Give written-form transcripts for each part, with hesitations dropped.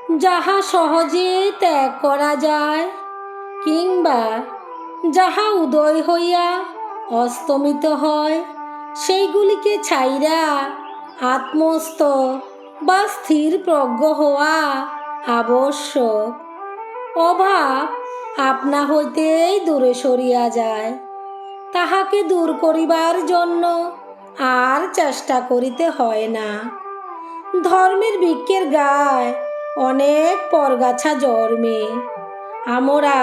যাহা সহজে ত্যাগ করা যায়, কিংবা যাহা উদয় হইয়া অস্তমিত হয়, সেইগুলিকে ছাইরা আত্মস্থ বা স্থির প্রজ্ঞ হওয়া আবশ্যক। অভাব আপনা হইতেই দূরে সরিয়া যায়, তাহাকে দূর করিবার জন্য আর চেষ্টা করিতে হয় না। ধর্মের বৃক্ষের গায়ে অনেক পরগাছা জন্মে। আমরা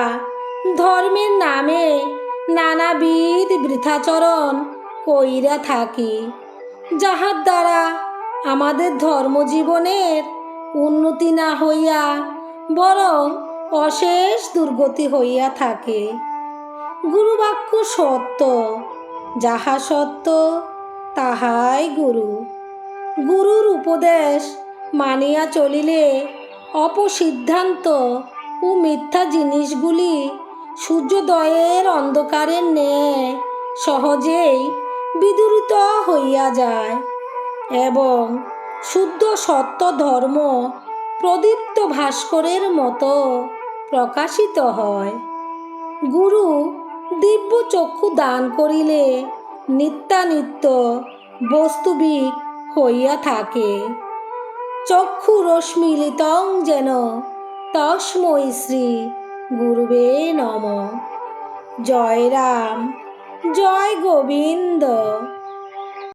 ধর্মের নামে নানাবিধ বৃথাচরণ কইরা থাকি, যাহার দ্বারা আমাদের ধর্মজীবনের উন্নতি না হইয়া বরং অশেষ দুর্গতি হইয়া থাকে। গুরুবাক্য সত্য, যাহা সত্য তাহাই গুরু। গুরুর উপদেশ মানিয়া চলিলে অপসিদ্ধান্ত ও মিথ্যা জিনিসগুলি সূর্যোদয়ের অন্ধকারের ন্যায় সহজেই বিদূরিত হইয়া যায় এবং শুদ্ধ সত্য ধর্ম প্রদীপ্ত ভাস্করের মতো প্রকাশিত হয়। গুরু দিব্য চক্ষু দান করিলে নিত্যানিত্য বস্তুবিক হইয়া থাকে। চক্ষুরশ্মিলিতং যেন তস্मै শ্রী গুরুবে নমঃ। জয় রাম, জয় গোবিন্দ।